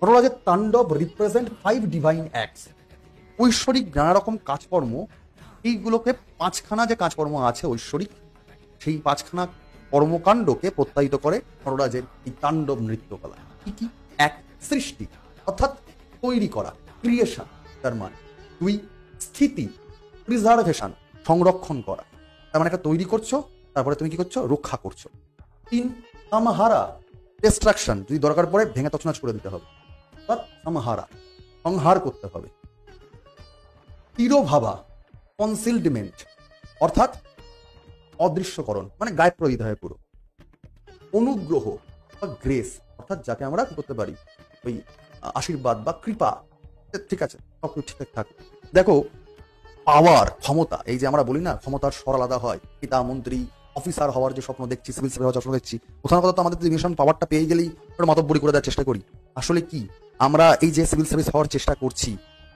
হররাজের তাণ্ডব represent 5 divine acts. ঐশ্বরিক নানা রকম কাজকর্ম, এইগুলোকে 5খানা যে কাজকর্ম আছে ঐশ্বরিক, সেই 5খানা কর্মকাণ্ডকে প্রত্যায়িত করে হররাজের এই তাণ্ডব নৃত্যকলা। কি কি? এক, সৃষ্টি অর্থাৎ তৈরি করা, ক্রিয়েশন। তার মানে 2, স্থিতি, প্রিজার্ভেশন, সংরক্ষণ করা। তার মানে একটা তৈরি করছো, তারপরে তুমি কি করছো? রক্ষা করছো। 3, সামহারা, ডিস্ট্রাকশন, যদি দরকার পড়ে ভেঙে তছনছ করে দিতে হবে, অর্থাৎ সামহারা, সংহার করতে হবে। তিরোভাবা, কনসিলমেন্ট, অর্থাৎ অদৃশ্যকরণ, মানে গায়েব করে দিতে হয় পুরো। অনুগ্রহ বা গ্রেস, অর্থাৎ যাকে আমরা কি করতে পারি, ওই আশীর্বাদ বা কৃপা। ঠিক আছে, সব কিছু ঠিকঠাক থাকবে। দেখো, পাওয়ার, ক্ষমতা, এই যে আমরা বলি না ক্ষমতার স্বর আলাদা হয়, পিতা, মন্ত্রী, অফিসার হওয়ার যে স্বপ্ন দেখছি, সিভিল সার্ভিস হওয়ার স্বপ্ন দেখছি, প্রধান কথা তো আমাদের ইমিগ্রেশন পাওয়ারটা পেয়ে গেলেই ওটা মাতব্বরি করে দেওয়ার চেষ্টা করি। আসলে কি, আমরা এই যে সিভিল সার্ভিস হওয়ার চেষ্টা করছি,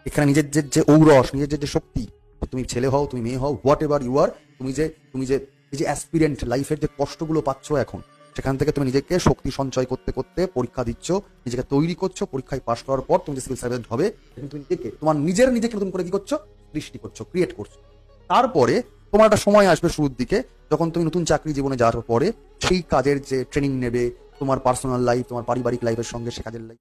এখানে নিজের যে ঔরস, নিজের যে শক্তি, তুমি ছেলে হও, তুমি মেয়ে হও, হোয়াট এভার ইউ আর, তুমি যে এই যে অ্যাসপিরেন্ট লাইফের যে কষ্টগুলো পাচ্ছ এখন, সেখান থেকে তুমি নিজেকে শক্তি সঞ্চয় করতে করতে পরীক্ষা দিচ্ছ, নিজেকে তৈরি করছো। পরীক্ষায় পাশ করার পর তুমি যে সিভিল সার্ভেন্ট হবে, তুমি নিজেকে, তোমার নিজেকে নতুন করে কি করছো? সৃষ্টি করছো, ক্রিয়েট করছো। তারপরে তোমার একটা সময় আসবে শুরুর দিকে, যখন তুমি নতুন চাকরি জীবনে যাওয়ার পরে সেই কাজের যে ট্রেনিং নেবে, তোমার পার্সোনাল লাইফ, তোমার পারিবারিক লাইফের সঙ্গে সে কাজের লাইফ